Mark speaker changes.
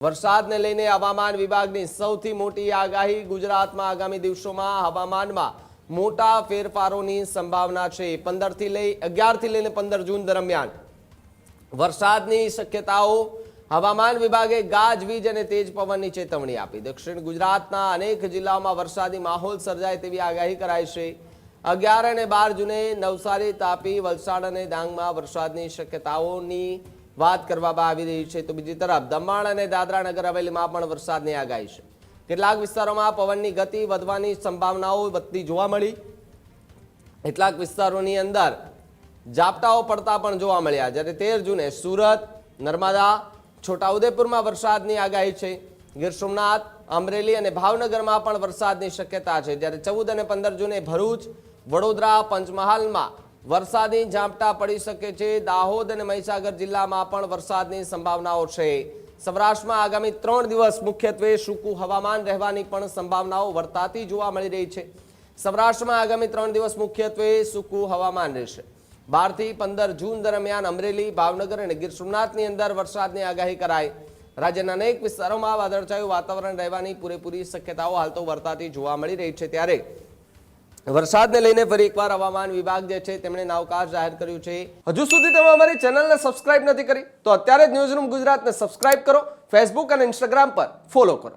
Speaker 1: વરસાદને લઈને હવામાન વિભાગની સૌથી મોટી આગાહી. ગુજરાતમાં આગામી દિવસોમાં હવામાનમાં મોટા ફેરફારોની સંભાવના છે. 11 થી લઈને 15 જૂન દરમિયાન વરસાદની શક્યતાઓ. હવામાન વિભાગે ગાજવીજ અને તેજ પવનની ચેતવણી આપી. દક્ષિણ ગુજરાતના અનેક જિલ્લાઓમાં વરસાદી માહોલ સર્જાય તેવી આગાહી કરાઈ છે. 11 અને 12 જૂને નવસારી, તાપી, વલસાડ અને ડાંગમાં વરસાદની શક્યતાઓની વાત કરવામાં આવી રહી છે. તો બીજી તરફ દમણ અને દાદરા નગર હવેલીમાં પણ વરસાદની આગાહી છે. કેટલાક વિસ્તારોમાં પવનની ગતિ વધવાની સંભાવનાઓ વધતી જોવા મળી. કેટલાક વિસ્તારોની અંદર ઝાપટાઓ પડતા પણ જોવા મળ્યા. જ્યારે 13 જૂને સુરત, નર્મદા, છોટાઉદેપુરમાં વરસાદની આગાહી છે. ગીર સોમનાથ, અમરેલી અને ભાવનગરમાં પણ વરસાદની શક્યતા છે. જ્યારે 14 અને 15 જૂને ભરૂચ, વડોદરા, પંચમહાલમાં વરસાદી ઝાપટા પડી શકે છે. દાહોદ અને મહીસાગર જિલ્લામાં પણ વરસાદની સંભાવનાઓ છે. સૌરાષ્ટ્રમાં આગામી 3 દિવસ મુખ્યત્વે સૂકું હવામાન રહેવાની પણ સંભાવનાઓ વર્તાતી જોવા મળી રહી છે. સૌરાષ્ટ્રમાં આગામી 3 દિવસ મુખ્યત્વે સૂકું હવામાન રહેશે. 12 થી 15 જૂન દરમિયાન અમરેલી, ભાવનગર અને ગીર સોમનાથની અંદર વરસાદની આગાહી કરાઈ. રાજ્યના અનેક વિસ્તારોમાં વાદળછાયું વાતાવરણ રહેવાની પૂરેપૂરી શક્યતાઓ હાલ તો વર્તાતી જોવા મળી રહી છે. ત્યારે વરસાદને લઈને ફરી એકવાર હવામાન વિભાગ જે છે તેમણે અવકાશ જાહેર કર્યું છે. હજુ સુધી તમે અમારી ચેનલને સબસ્ક્રાઇબ નથી કરી તો અત્યારે જ ન્યૂઝરૂમ ગુજરાતને સબસ્ક્રાઇબ કરો. ફેસબુક અને ઇન્સ્ટાગ્રામ પર ફોલો કરો.